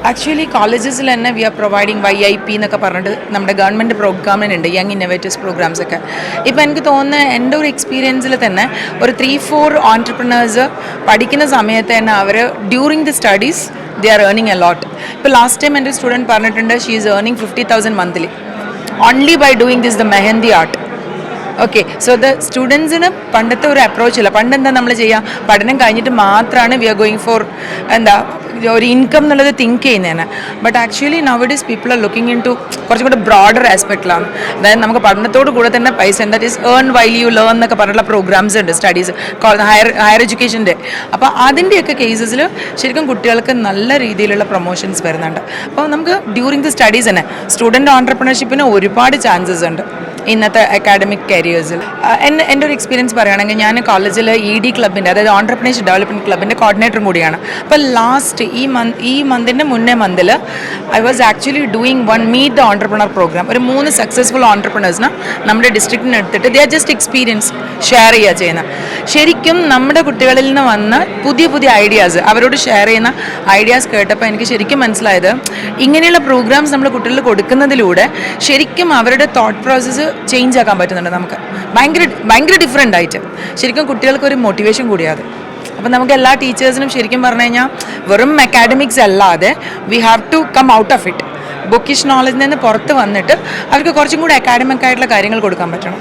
Actually കോളേജസിൽ തന്നെ V are providing YIP എന്നൊക്കെ പറഞ്ഞിട്ട് നമ്മുടെ ഗവൺമെൻറ് പ്രോഗ്രാമിനുണ്ട്, യങ് ഇന്നോവേറ്റീവ്സ് പ്രോഗ്രാംസ് ഒക്കെ. ഇപ്പോൾ എനിക്ക് തോന്നുന്നത് എൻ്റെ ഒരു എക്സ്പീരിയൻസിൽ തന്നെ ഒരു 3-4 ഓൺടർപ്രണേഴ്സ് പഠിക്കുന്ന സമയത്ത് തന്നെ അവർ during the studies they are earning a lot. ഇപ്പോൾ ലാസ്റ്റ് ടൈം എൻ്റെ സ്റ്റുഡൻറ്റ് പറഞ്ഞിട്ടുണ്ട് she is earning 50,000 monthly only by doing this the mehendi art. Okay, so the സ്റ്റുഡൻസിന് പണ്ടത്തെ ഒരു അപ്രോച്ചില്ല. പണ്ടെന്താ നമ്മൾ ചെയ്യുക, പഠനം കഴിഞ്ഞിട്ട് മാത്രമാണ് വി ആർ ഗോയിങ് ഫോർ എന്താ ഒരു ഇൻകം എന്നുള്ളത് തിങ്ക് ചെയ്യുന്നതാണ്. But actually nowadays people are looking in to കുറച്ചും കൂടെ ബ്രോഡർ ആസ്പെക്റ്റിലാണ്. അതായത് നമുക്ക് പഠനത്തോട് കൂടെ തന്നെ പൈസ, that is earn while you learn എന്നൊക്കെ പറഞ്ഞിട്ടുള്ള പ്രോഗ്രാംസ് ഉണ്ട്, സ്റ്റഡീസ്, ഹയർ എഡ്യൂക്കേഷൻ്റെ. അപ്പോൾ അതിൻ്റെയൊക്കെ കേസസിൽ ശരിക്കും കുട്ടികൾക്ക് നല്ല രീതിയിലുള്ള പ്രൊമോഷൻസ് വരുന്നുണ്ട്. അപ്പോൾ നമുക്ക് ഡ്യൂറിങ് ദി സ്റ്റഡീസ് തന്നെ സ്റ്റുഡൻറ്റ് ഓൺടർപ്രണർഷിപ്പിന് ഒരുപാട് ചാൻസസ് ഉണ്ട് ഇന്നത്തെ അക്കാഡമിക് കരിയേഴ്സിൽ. എൻ്റെ ഒരു എക്സ്പീരിയൻസ് പറയുകയാണെങ്കിൽ ഞാൻ കോളേജിൽ ED ക്ലബിൻ്റെ, അതായത് ഓൺടർപ്രണർഷിപ്പ് ഡെവലപ്മെൻറ്റ് ക്ലബിൻ്റെ കോർഡിനേറ്ററും കൂടിയാണ്. അപ്പോൾ ലാസ്റ്റ് ഈ മന്തിൻ്റെ മുന്നേ മന്തിൽ I was actually doing one meet the entrepreneur programme. ഒരു 3 സക്സസ്ഫുൾ ഓൺടർപ്രണേഴ്സിന് നമ്മുടെ ഡിസ്ട്രിക്റ്റിന് എടുത്തിട്ട് they are just experience share ചെയ്യുക ചെയ്യുന്നത്. ശരിക്കും നമ്മുടെ കുട്ടികളിൽ നിന്ന് വന്ന പുതിയ ഐഡിയാസ് അവരോട് ഷെയർ ചെയ്യുന്ന ഐഡിയാസ് കേട്ടപ്പോൾ എനിക്ക് ശരിക്കും മനസ്സിലായത്, ഇങ്ങനെയുള്ള പ്രോഗ്രാംസ് നമ്മൾ കുട്ടികളിൽ കൊടുക്കുന്നതിലൂടെ ശരിക്കും അവരുടെ തോട്ട് പ്രോസസ്സ് ചേഞ്ച് ആക്കാൻ പറ്റുന്നുണ്ട്. നമുക്ക് ഭയങ്കര ഡിഫറെൻ്റ് ആയിട്ട് ശരിക്കും കുട്ടികൾക്കൊരു മോട്ടിവേഷൻ കൂടിയാതെ. അപ്പം നമുക്ക് എല്ലാ ടീച്ചേഴ്സിനും ശരിക്കും പറഞ്ഞു കഴിഞ്ഞാൽ വെറും അക്കാഡമിക്സ് അല്ലാതെ we have to come out of it. Bookish നോളജിൽ നിന്ന് പുറത്ത് വന്നിട്ട് അവർക്ക് കുറച്ചും കൂടി അക്കാഡമിക് ആയിട്ടുള്ള കാര്യങ്ങൾ കൊടുക്കാൻ പറ്റണം.